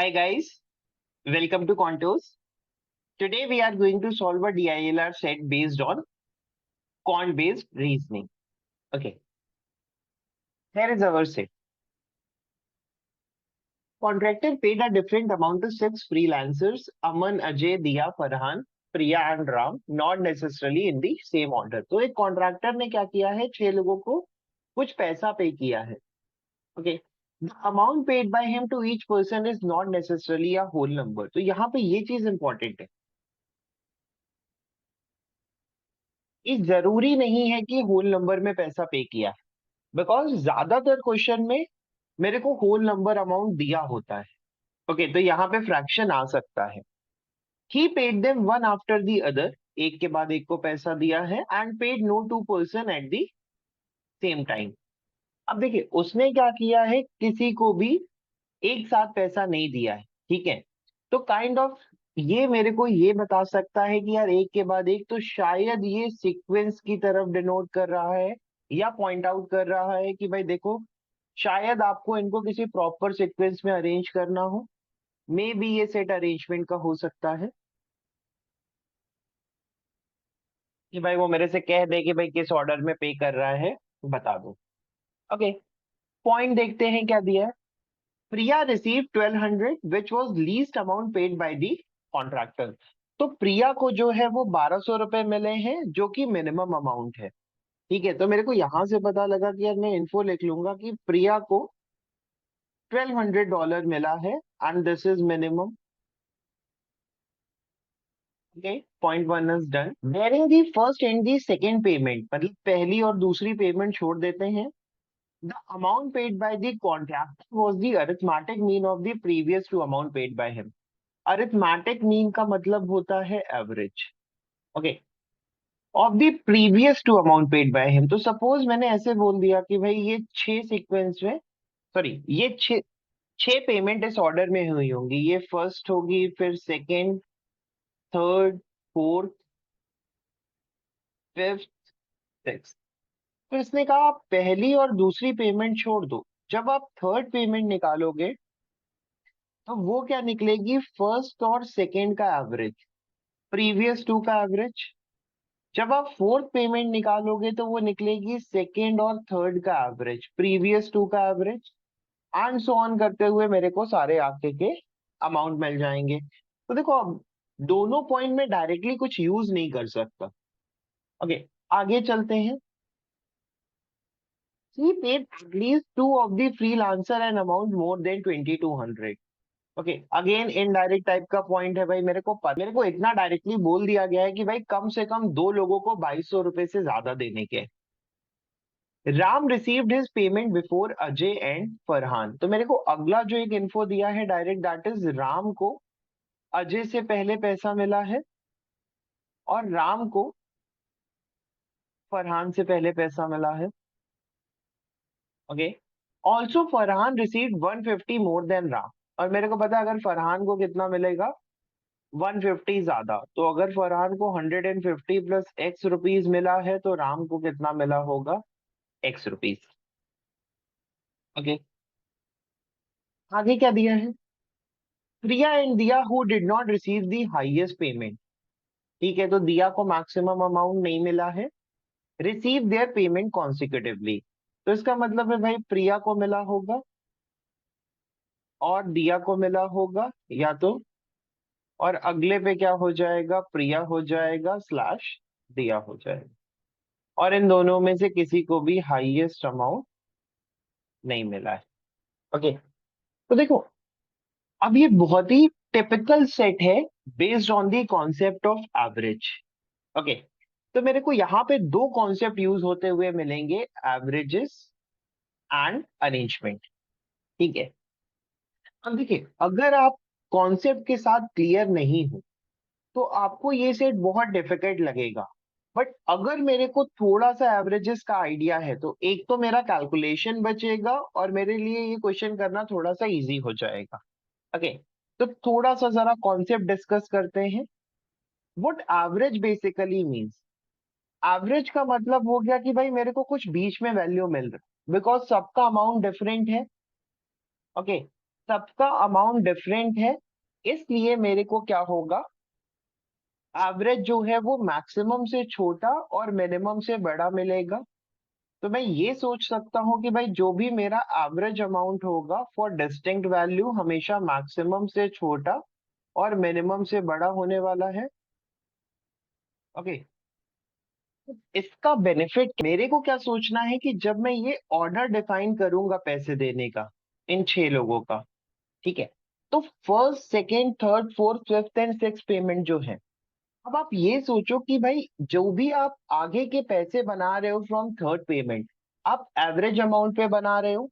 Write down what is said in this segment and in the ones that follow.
Hi guys, welcome to Contours. Today we are going to solve a DILR set based on quant-based reasoning. Okay, here is our set. Contractor paid a different amount to six freelancers, Aman, Ajay, Diya, Farhan, Priya and Ram, not necessarily in the same order. तो एक contractor ने क्या किया है, छह लोगों को कुछ पैसा पे किया है. Okay, the amount paid by him to each person is not necessarily a whole number. तो यहाँ पे ये चीज इंपॉर्टेंट है. ये जरूरी नहीं है कि होल नंबर में पैसा पे किया है, बिकॉज ज्यादातर क्वेश्चन में मेरे को होल नंबर अमाउंट दिया होता है. ओके, तो यहाँ पे फ्रैक्शन आ सकता है. He paid them one after the other, एक के बाद एक को पैसा दिया है, and paid no two person at the same time. अब देखिए उसने क्या किया है, किसी को भी एक साथ पैसा नहीं दिया है. ठीक है, तो काइंड ऑफ ये मेरे को ये बता सकता है कि यार एक के बाद एक, तो शायद ये सीक्वेंस की तरफ डिनोट कर रहा है या पॉइंट आउट कर रहा है कि भाई देखो, शायद आपको इनको किसी प्रॉपर सीक्वेंस में अरेंज करना हो. मे बी ये सेट अरेंजमेंट का हो सकता है कि भाई वो मेरे से कह दे कि भाई किस ऑर्डर में पे कर रहा है, बता दो. ओके, पॉइंट देखते हैं क्या दिया है. Priya receive 1200 which was least amount paid by the contractor. तो प्रिया को जो है वो 1200 रुपए मिले हैं, जो कि मिनिमम अमाउंट है. ठीक है, तो मेरे को यहां से पता लगा कि यार मैं इन्फो लिख लूंगा कि प्रिया को $1200 मिला है and this is minimum. Okay, point one is done. Wearing the first and the second payment, मतलब पहली और दूसरी पेमेंट छोड़ देते हैं. The amount paid by the contractor was the arithmetic mean of the previous two amount paid by him. Arithmetic mean का मतलब होता है average. Okay, of the previous two amount paid by him. तो suppose मैंने ऐसे बोल दिया कि भाई ये छह सीक्वेंस में, सॉरी ये छह पेमेंट इस ऑर्डर में हुई होंगी. ये फर्स्ट होगी, फिर second, third, fourth, fifth, six. तो इसने कहा आप पहली और दूसरी पेमेंट छोड़ दो, जब आप थर्ड पेमेंट निकालोगे तो वो क्या निकलेगी, फर्स्ट और सेकेंड का एवरेज, प्रीवियस टू का एवरेज. जब आप फोर्थ पेमेंट निकालोगे तो वो निकलेगी सेकेंड और थर्ड का एवरेज, प्रीवियस टू का एवरेज, एंड सो ऑन करते हुए मेरे को सारे आगे के अमाउंट मिल जाएंगे. तो देखो अब दोनों पॉइंट में डायरेक्टली कुछ यूज नहीं कर सकता. ओके, आगे चलते हैं. He paid at least two of the freelancer an amount more than 2200. Okay, again indirect type का पॉइंट है भाई. मेरे को इतना डायरेक्टली बोल दिया गया है कि भाई कम से कम दो लोगों को 2200 रुपए से ज्यादा देने के. Ram received his payment before Ajay and Farhan. तो मेरे को अगला जो एक इन्फो दिया है डायरेक्ट, दैट इज राम को अजय से पहले पैसा मिला है और राम को फरहान से पहले पैसा मिला है. Okay, also Farhan received 150 more than Ram. और मेरे को पता है अगर फरहान को कितना मिलेगा, 150 ज्यादा. तो अगर फरहान को 150 प्लस एक्स रुपीज मिला है तो राम को कितना मिला होगा, एक्स रुपीज. ओके, आगे क्या दिया है. प्रिया एंड दिया who did not receive the highest payment. ठीक है, तो दिया को मैक्सिमम अमाउंट नहीं मिला है, रिसीव देयर पेमेंट कॉन्सिक्यूटिवली. तो इसका मतलब है भाई प्रिया को मिला होगा और दिया को मिला होगा, या तो और अगले पे क्या हो जाएगा, प्रिया हो जाएगा स्लैश दिया हो जाएगा. और इन दोनों में से किसी को भी हाईएस्ट अमाउंट नहीं मिला है. ओके, तो देखो अब ये बहुत ही टिपिकल सेट है based on the concept of average. Okay, तो मेरे को यहाँ पे दो कॉन्सेप्ट यूज होते हुए मिलेंगे, एवरेजेस एंड अरेंजमेंट. ठीक है, अब देखिए अगर आप कॉन्सेप्ट के साथ क्लियर नहीं हो तो आपको ये सेट बहुत डिफिकल्ट लगेगा. बट अगर मेरे को थोड़ा सा एवरेजेस का आइडिया है तो एक तो मेरा कैलकुलेशन बचेगा और मेरे लिए ये क्वेश्चन करना थोड़ा सा इजी हो जाएगा. ओके, तो थोड़ा सा जरा कॉन्सेप्ट डिस्कस करते हैं. What average basically means. Average का मतलब हो गया कि भाई मेरे को कुछ बीच में वैल्यू मिल रहा है, बिकॉज सबका अमाउंट डिफरेंट है. ओके, सबका अमाउंट डिफरेंट है, इसलिए मेरे को क्या होगा, एवरेज जो है वो मैक्सिमम से छोटा और मिनिमम से बड़ा मिलेगा। तो मैं ये सोच सकता हूँ कि भाई जो भी मेरा एवरेज अमाउंट होगा फॉर डिस्टिंक्ट वैल्यू हमेशा मैक्सिमम से छोटा और मिनिमम से बड़ा होने वाला है। ओके, इसका बेनिफिट मेरे को क्या सोचना है कि जब मैं ये ऑर्डर डिफाइन करूंगा पैसे देने का इन 6 लोगों का, ठीक है, तो first second third fourth fifth and six payment जो है, अब आप ये सोचो कि भाई जो भी आप आगे के पैसे बना रहे हो फ्रॉम थर्ड पेमेंट, आप एवरेज अमाउंट पे बना रहे हो,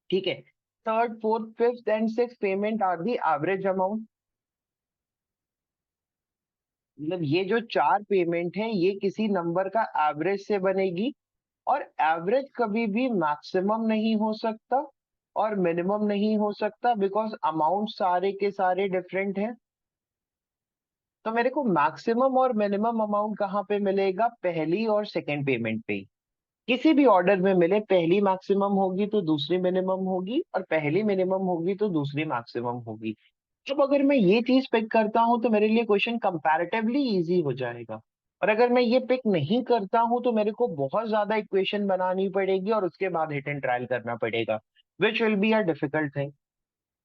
ठीक है। Third fourth fifth and six payment are the average amount. मतलब ये जो 4 पेमेंट है ये किसी नंबर का एवरेज से बनेगी, और एवरेज कभी भी मैक्सिमम नहीं हो सकता और मिनिमम नहीं हो सकता, बिकॉज अमाउंट सारे के सारे डिफरेंट हैं। तो मेरे को मैक्सिमम और मिनिमम अमाउंट कहाँ पे मिलेगा, पहली और सेकंड पेमेंट पे ही। किसी भी ऑर्डर में मिले, पहली मैक्सिमम होगी तो दूसरी मिनिमम होगी, और पहली मिनिमम होगी तो दूसरी मैक्सिमम होगी। अब अगर मैं ये चीज पिक करता हूं तो मेरे लिए क्वेश्चन कंपैरेटिवली इजी हो जाएगा। और अगर मैं ये पिक नहीं करता हूं तो मेरे को बहुत ज्यादा इक्वेशन बनानी पड़ेगी और उसके बाद हिट एंड ट्रायल करना पड़ेगा, which will be a difficult thing.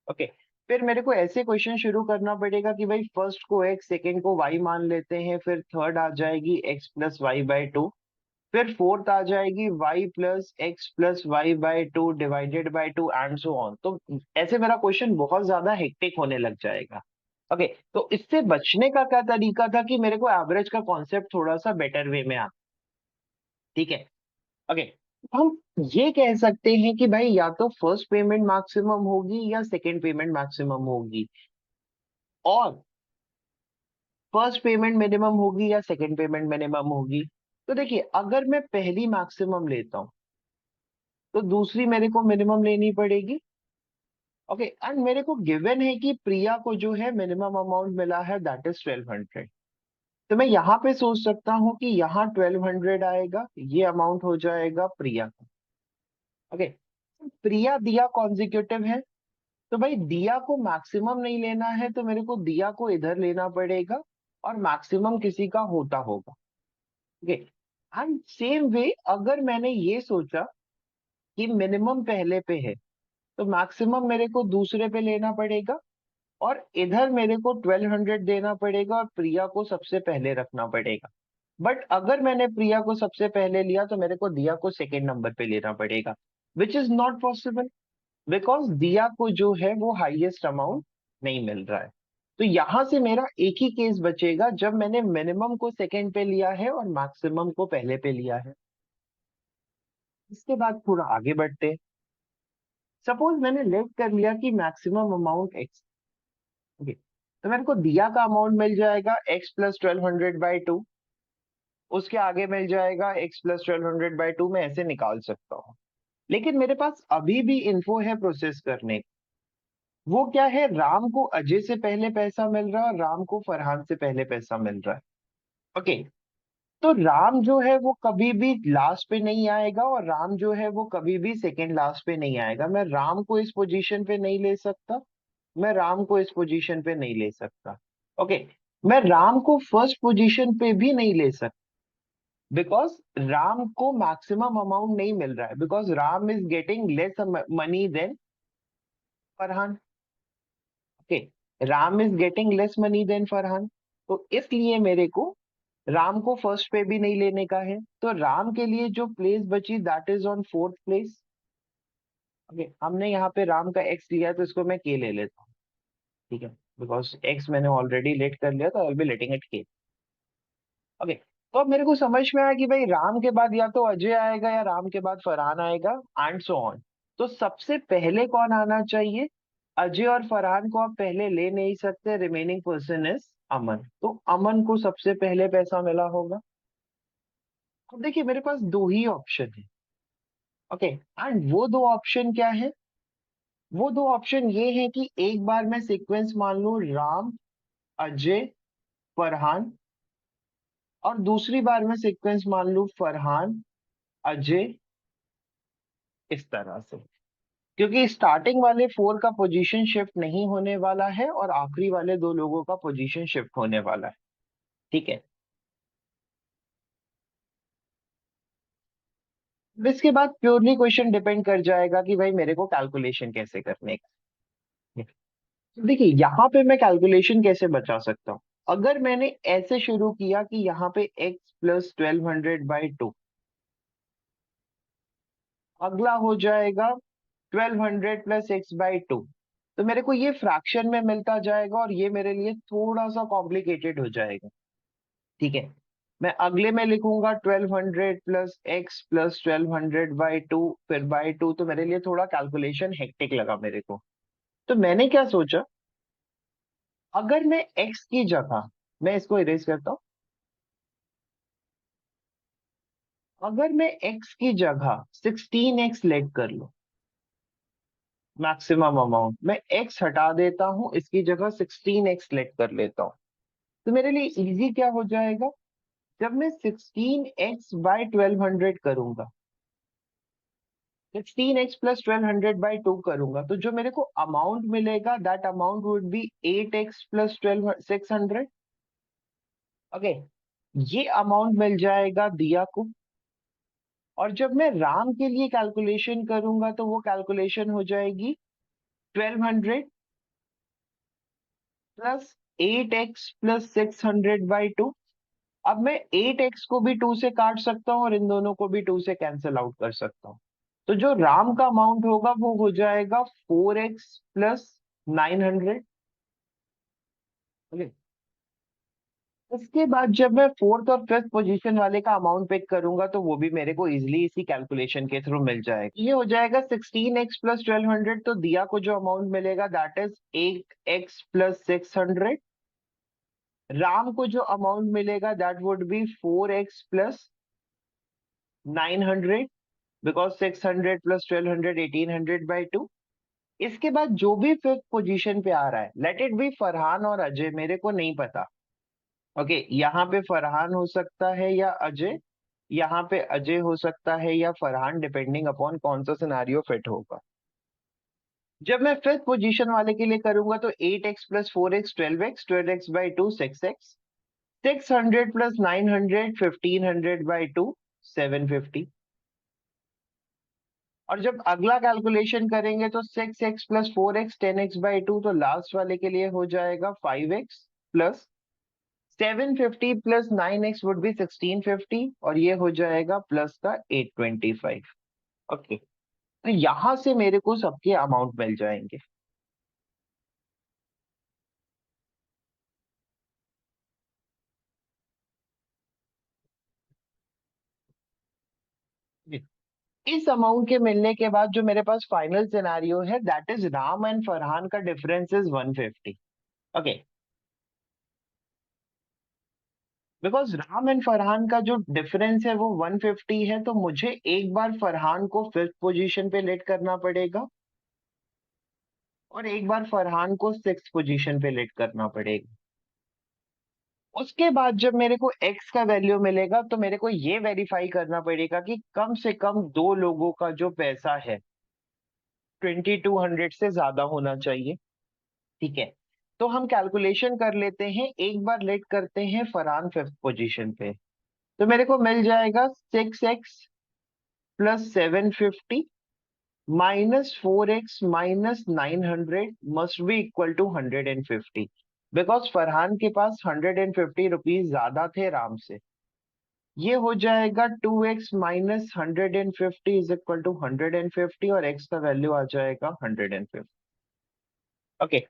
Okay, फिर मेरे को ऐसे क्वेश्चन शुरू करना पड़ेगा कि भाई फर्स्ट को एक्स, सेकेंड को वाई मान लेते हैं, फिर थर्ड आ जाएगी x plus y by two, फिर फोर्थ आ जाएगी y plus x plus y by two divided by two and so on. तो ऐसे मेरा क्वेश्चन बहुत ज्यादा हेक्टिक होने लग जाएगा। ओके, तो इससे बचने का क्या तरीका था कि मेरे को एवरेज का कॉन्सेप्ट थोड़ा सा बेटर वे में आ, ठीक है। ओके, हम ये कह सकते हैं कि भाई या तो फर्स्ट पेमेंट मैक्सिमम होगी या सेकेंड पेमेंट मैक्सिमम होगी, और फर्स्ट पेमेंट मिनिमम होगी या सेकेंड पेमेंट मिनिमम होगी। तो देखिए, अगर मैं पहली मैक्सिमम लेता हूँ तो दूसरी मेरे को मिनिमम लेनी पड़ेगी। ओके, एंड मेरे को गिवन है कि प्रिया को जो है मिनिमम अमाउंट मिला है, दैट इज 1200। तो मैं यहाँ पे सोच सकता हूँ कि यहाँ 1200 आएगा, ये अमाउंट हो जाएगा प्रिया का। ओके, प्रिया दिया कॉन्जिक्यूटिव है, तो भाई दिया को मैक्सिमम नहीं लेना है तो मेरे को दिया को इधर लेना पड़ेगा, और मैक्सिमम किसी का होता होगा। ओके, एंड सेम वे अगर मैंने ये सोचा कि मिनिमम पहले पे है तो मैक्सिमम मेरे को दूसरे पे लेना पड़ेगा, और इधर मेरे को 1200 देना पड़ेगा और प्रिया को सबसे पहले रखना पड़ेगा। बट अगर मैंने प्रिया को सबसे पहले लिया तो मेरे को दिया को सेकेंड नंबर पे लेना पड़ेगा, which is not possible, because दिया को जो है वो हाईएस्ट अमाउंट नहीं मिल रहा है। तो यहां से मेरा एक ही केस बचेगा जब मैंने मिनिमम को सेकेंड पे लिया है और मैक्सिमम को पहले पे लिया है। इसके बाद थोड़ा आगे बढ़ते हैं। सपोज मैंने लेट कर लिया कि मैक्सिमम अमाउंट एक्स, ओके, तो मेरे को दिया का अमाउंट मिल जाएगा एक्स प्लस 1200 बाई टू, उसके आगे मिल जाएगा एक्स प्लस 1200 बाई टू, मैं ऐसे निकाल सकता हूँ। लेकिन मेरे पास अभी भी इन्फो है प्रोसेस करने की। वो क्या है, राम को अजय से पहले पैसा मिल रहा है और राम को फरहान से पहले पैसा मिल रहा है। ओके, तो राम जो है वो कभी भी लास्ट पे नहीं आएगा और राम जो है वो कभी भी सेकंड लास्ट पे नहीं आएगा। मैं राम को इस पोजीशन पे नहीं ले सकता, मैं राम को इस पोजीशन पे नहीं ले सकता। ओके, मैं राम को फर्स्ट पोजीशन पे भी नहीं ले सकता, बिकॉज राम को मैक्सिमम अमाउंट नहीं मिल रहा है, because Ram is getting less money than Farhan. Okay, Ram is getting less money than Farhan, तो इसलिए मेरे को राम को फर्स्ट पे भी नहीं लेने का है। तो राम के लिए जो प्लेस बची that is on fourth place. Okay, हमने यहाँ पे राम का एक्स लिया है, तो इसको मैं के ले लेता हूँ, ठीक है, बिकॉज एक्स मैंने ऑलरेडी लेट कर लिया, तो I will be letting it के। ओके, तो अब मेरे को समझ में आया कि भाई राम के बाद या तो अजय आएगा या राम के बाद फरहान आएगा, एंड सो ऑन। तो सबसे पहले कौन आना चाहिए, अजय और फरहान को आप पहले ले नहीं सकते, रिमेनिंग पर्सन इज अमन, तो अमन को सबसे पहले पैसा मिला होगा। अब देखिए मेरे पास दो ही ऑप्शन है। ओके, एंड वो दो ऑप्शन क्या है, वो दो ऑप्शन ये है कि एक बार मैं सीक्वेंस मान लूं राम, अजय, फरहान, और दूसरी बार मैं सीक्वेंस मान लूं फरहान, अजय, इस तरह से। क्योंकि स्टार्टिंग वाले 4 का पोजीशन शिफ्ट नहीं होने वाला है और आखिरी वाले 2 लोगों का पोजीशन शिफ्ट होने वाला है। ठीक है। अब इसके बाद प्योरली क्वेश्चन डिपेंड कर जाएगा कि भाई मेरे को कैलकुलेशन कैसे करने का। तो देखिए यहाँ पे मैं कैलकुलेशन कैसे बचा सकता हूँ। अगर मैंने ऐसे शुरू किया कि यहाँ पे x प्लस 1200/2, अगला हो जाएगा 1200 प्लस x/2, तो मेरे को ये फ्रैक्शन में मिलता जाएगा और ये मेरे लिए थोड़ा सा कॉम्प्लिकेटेड हो जाएगा। ठीक है। मैं अगले में लिखूंगा 1200 प्लस x प्लस 1200/2 फिर बाई 2, तो मेरे लिए थोड़ा कैलकुलेशन हेक्टिक लगा मेरे को। तो मैंने क्या सोचा, अगर मैं x की जगह, मैं इसको इरेज करता हूं, अगर मैं x की जगह 16x लेट कर लूं, मैक्सिमम अमाउंट, मैं x हटा देता हूं, इसकी जगह 16x लेट कर लेता हूं, तो मेरे लिए इजी क्या हो जाएगा, जब मैं 16x/1200 करूंगा, 16x प्लस 1200/2 करूंगा, तो जो मेरे को अमाउंट मिलेगा that amount would be 8x plus 600। Okay, ये अमाउंट मिल जाएगा दिया को। और जब मैं राम के लिए कैलकुलेशन करूंगा तो वो कैलकुलेशन हो जाएगी 1200 प्लस 8x प्लस 600/2। अब मैं 8x को भी 2 से काट सकता हूँ और इन दोनों को भी 2 से कैंसिल आउट कर सकता हूँ। तो जो राम का अमाउंट होगा वो हो जाएगा 4x प्लस 900। इसके बाद जब मैं फोर्थ और फिफ्थ पोजीशन वाले का अमाउंट पिक करूंगा तो वो भी मेरे को इजिली इसी कैलकुलेशन के थ्रू मिल जाएगा। ये हो जाएगा 16x प्लस 1200, तो दिया को जो अमाउंट मिलेगा that is 8x plus 600। Ram को जो अमाउंट मिलेगा that would B 4x plus 900, because 600 plus 1200 1800/2। इसके बाद जो भी फिफ्थ पोजीशन पे आ रहा है, लेट इट बी फरहान और अजय, मेरे को नहीं पता। ओके, यहाँ पे फरहान हो सकता है या अजय, यहाँ पे अजय हो सकता है या फरहान, डिपेंडिंग अपॉन कौन सा सिनारियो फिट होगा। जब मैं फिफ्थ पोजीशन वाले के लिए करूंगा तो 8x plus 4x 12x, 12x/2 6x, 600 plus 900 1500/2 750। और जब अगला कैलकुलेशन करेंगे तो 6x प्लस 4x 10x/2, तो लास्ट वाले के लिए हो जाएगा 5x plus 750 plus 9x would be 1650, और ये हो जाएगा प्लस का 825। ओके, तो यहां से मेरे को सबके अमाउंट मिल जाएंगे। इस अमाउंट के मिलने के बाद जो मेरे पास फाइनल सिनारियो है that is Ram and Farhan का difference is 150। Okay, because Ram and Farhan का जो डिफरेंस है वो 150 है, तो मुझे एक बार फरहान को फिफ्थ पोजीशन पे लेट करना पड़ेगा और एक बार फरहान को सिक्स पोजीशन पे लेट करना पड़ेगा। उसके बाद जब मेरे को x का वैल्यू मिलेगा तो मेरे को ये वेरीफाई करना पड़ेगा कि कम से कम दो लोगों का जो पैसा है 2200 से ज्यादा होना चाहिए। ठीक है, तो हम कैलकुलेशन कर लेते हैं, एक बार लेट करते हैं फरहान फिफ्थ पोजीशन पे, तो मेरे को मिल जाएगा 6x plus 750 minus 4x minus 900 must be equal to 150, because Farhan के पास 150 रुपीज ज्यादा थे राम से। ये हो जाएगा 2x minus 150 is equal to 150, और x का वैल्यू आ जाएगा 150। ओके,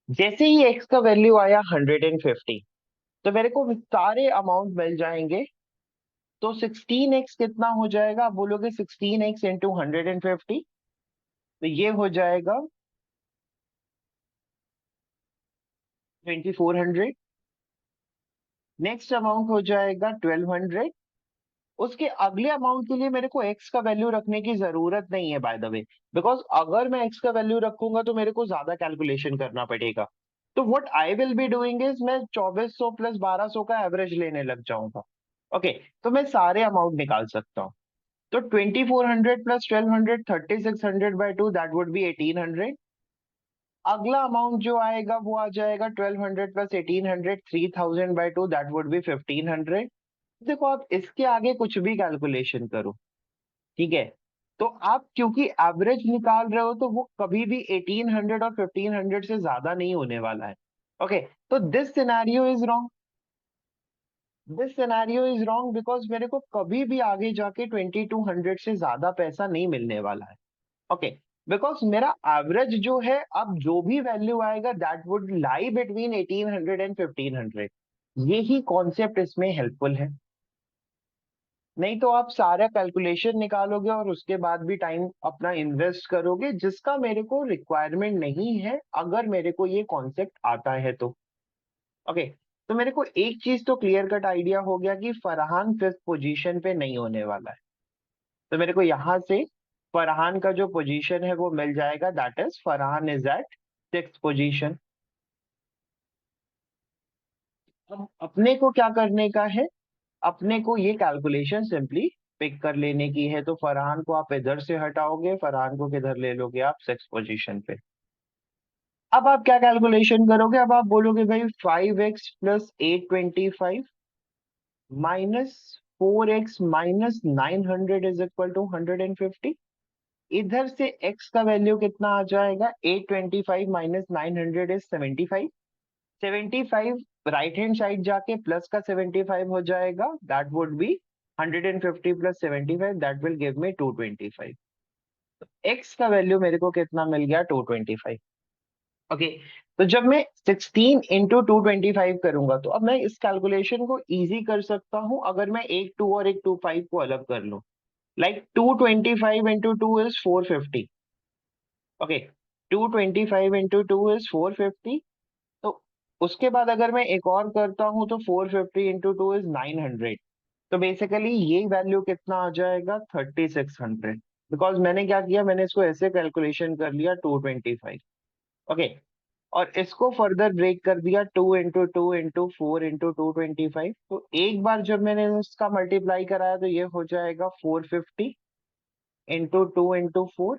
जैसे ही x का वैल्यू आया 150, तो मेरे को सारे अमाउंट मिल जाएंगे। तो 16x कितना हो जाएगा, आप बोलोगे 16x इंटू 150, तो ये हो जाएगा 2400। नेक्स्ट अमाउंट हो जाएगा 1200। उसके अगले अमाउंट के लिए मेरे को x का वैल्यू रखने की जरूरत नहीं है बाय द वे, बिकॉज अगर मैं x का वैल्यू रखूंगा तो मेरे को ज्यादा कैलकुलेशन करना पड़ेगा। तो what I will be doing is मैं 2400 प्लस 1200 का एवरेज लेने लग जाऊंगा। ओके, तो मैं सारे अमाउंट निकाल सकता हूँ। तो 2400 plus 1200 3600 by 2 that would be 1800। अगला अमाउंट जो आएगा वो आ जाएगा 1200 plus 1800 3000 by 2 that would be 1500। देखो आप इसके आगे कुछ भी कैलकुलेशन करो, ठीक है, तो आप क्योंकि एवरेज निकाल रहे हो तो वो कभी भी 1800 और 1500 से ज्यादा नहीं होने वाला है। ओके, तो this scenario is wrong, this scenario is wrong because मेरे को कभी भी आगे जाके 2200 से ज्यादा पैसा नहीं मिलने वाला है। ओके, बिकॉज मेरा एवरेज जो है, अब जो भी वैल्यू आएगा that would lie between 1800 and 1500। यही कॉन्सेप्ट इसमें हेल्पफुल है। नहीं तो आप सारा कैलकुलेशन निकालोगे और उसके बाद भी टाइम अपना इन्वेस्ट करोगे जिसका मेरे को रिक्वायरमेंट नहीं है, अगर मेरे को ये कॉन्सेप्ट आता है तो। ओके, तो मेरे को एक चीज तो क्लियर कट आइडिया हो गया कि फरहान फिफ्थ पोजीशन पे नहीं होने वाला है। तो मेरे को यहाँ से फरहान का जो पोजीशन है वो मिल जाएगा, that is Farhan is at sixth position. अब अपने को क्या करने का है, अपने को ये कैलकुलेशन सिंपली पिक कर लेने की है। तो फरहान को आप इधर से हटाओगे, फरहान को किधर ले लोगे आप, सिक्स पोजीशन पे। अब आप क्या कैलकुलेशन करोगे, अब आप बोलोगे भाई 5x plus 825 minus 4x minus 900 is equal to 150। इधर से x का वैल्यू कितना आ जाएगा, 825 minus 900 is 75। 75 right hand side जाके प्लस का 75 हो जाएगा, that would B 150 plus 75 that will give me 225। x का वैल्यू मेरे को कितना मिल गया, 225। ओके, तो जब मैं 16 इंटू 225 करूंगा तो अब मैं इस कैलकुलेशन को इजी कर सकता हूं अगर मैं एक 2 और एक 25 को अलग कर लूं। Like 225 into 2 is 450। Okay, 225 into 2 is 450। तो उसके बाद अगर मैं एक और करता हूं तो 450 इंटू 2 इज 900। तो बेसिकली ये वैल्यू कितना आ जाएगा, 3600। बिकॉज मैंने क्या किया, मैंने इसको ऐसे कैलकुलेशन कर लिया 225। ओके, और इसको फर्दर ब्रेक कर दिया 2 इंटू 2 इंटू 4 इंटू 225। तो एक बार जब मैंने इसका मल्टीप्लाई कराया तो ये हो जाएगा 450 इंटू 2 इंटू 4।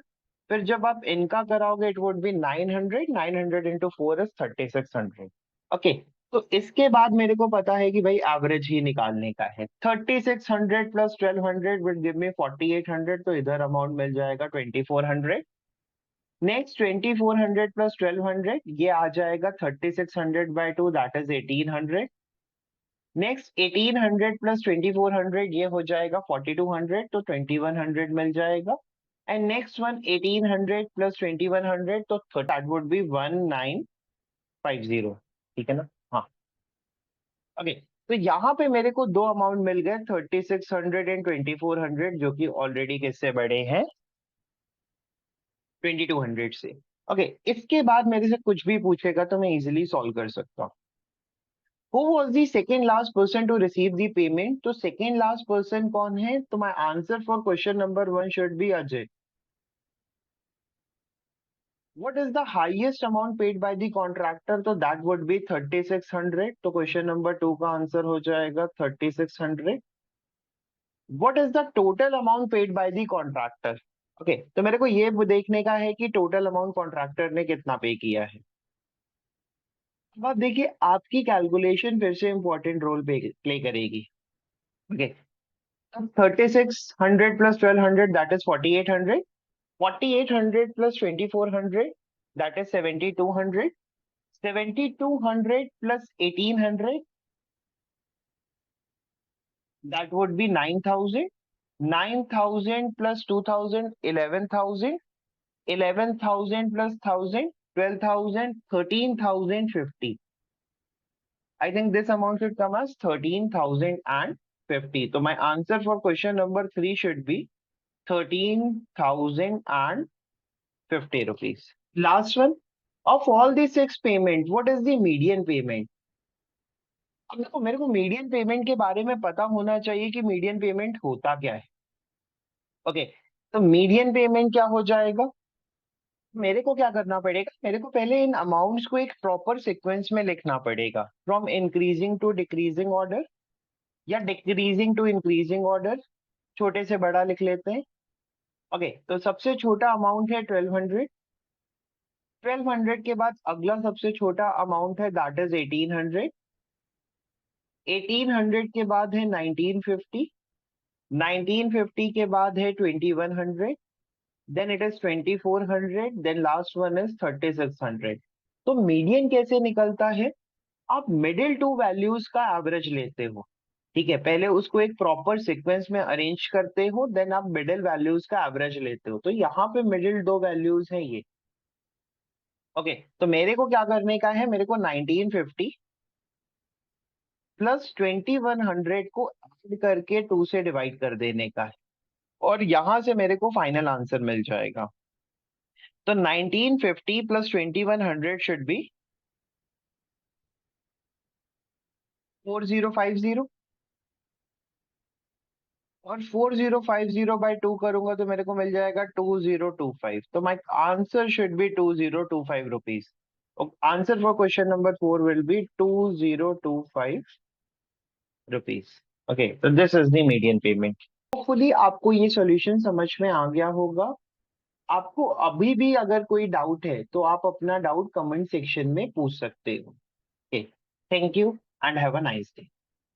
फिर जब आप इनका कराओगे it would be 900। 900 into 4 is 3600। Okay, तो इसके बाद मेरे को पता है कि भाई एवरेज ही निकालने का है। 3600 प्लस 1200 विल गिव मी 4800। तो इधर अमाउंट मिल जाएगा 2400। नेक्स्ट 2400 प्लस 1200 ये आ जाएगा 3600 by 2 that is 1800। Next 1800 plus 2400 ये हो जाएगा 4200, तो 2100 मिल जाएगा। एंड नेक्स्ट वन 1800 प्लस 2100 तो दैट वुड बी 1950। ठीक है ना? हाँ, ओके, तो यहाँ पे मेरे को दो अमाउंट मिल गए, 3600 एंड 2400, जो कि ऑलरेडी किससे बड़े हैं, 2200 से। ओके, इसके बाद मेरे से कुछ भी पूछेगा तो मैं इजिली सॉल्व कर सकता हूँ। Who was the second last person to receive the payment? तो second last person कौन है? तो my answer for question number 1 should be Ajay. What is the highest amount paid by the contractor? तो that would be 3600। तो question number 2 का answer हो जाएगा 3600। What is the total amount paid by the contractor? Okay, तो मेरे को ये देखने का है कि टोटल अमाउंट कॉन्ट्रैक्टर ने कितना पे किया है। अब आप देखिए, आपकी कैलकुलेशन फिर से इंपॉर्टेंट रोल प्ले करेगी। Okay, 3600 plus 1200 that is 4800। 4800 plus 2400 that is 7200। 7200 plus 1800 that would B 9000। 9000 plus 2000 11000। 11000 plus 1000 12000। 13050। I think this amount should come as 13,050. So my answer for question number 3 should be 13,050 rupees. Last one. Of all the six payment, what is the median payment? अब देखो, मेरे को median payment के बारे में पता होना चाहिए कि मीडियन पेमेंट होता क्या है। ओके, तो मीडियन पेमेंट क्या हो जाएगा, मेरे को क्या करना पड़ेगा, मेरे को पहले इन अमाउंट्स को एक प्रॉपर सीक्वेंस में लिखना पड़ेगा, from increasing to decreasing order या डिक्रीजिंग टू इंक्रीजिंग ऑर्डर। छोटे से बड़ा लिख लेते हैं। ओके, तो सबसे छोटा अमाउंट है 1200। 1200 के बाद अगला सबसे छोटा अमाउंट है, दैट इज 1800। 1800 के बाद है 1950। 1950 के बाद है 2100। Then it is 2400। Then last one is 3600। तो मीडियन कैसे निकलता है? आप मिडिल टू वैल्यूज का एवरेज लेते हो। ठीक है, पहले उसको एक प्रॉपर सीक्वेंस में अरेंज करते हो, देन आप मिडिल वैल्यूज का एवरेज लेते हो। तो यहाँ पे मिडिल दो वैल्यूज हैं ये। ओके, तो मेरे को क्या करने का है, मेरे को 1950 प्लस 2100 को ऐड करके 2 से डिवाइड कर देने का है, और यहां से मेरे को फाइनल आंसर मिल जाएगा। तो 1950 प्लस 2100 शुड बी 4050। और 4050 बाई 2 करूंगा तो मेरे को मिल जाएगा 2025। तो my answer should be 2025 rupees. Answer for question number 4 will be 2025 rupees. Okay, तो this is the median payment. Hopefully आपको ये सॉल्यूशन समझ में आ गया होगा। आपको अभी भी अगर कोई डाउट है तो आप अपना डाउट कमेंट सेक्शन में पूछ सकते हो। Okay, thank you and have a nice day.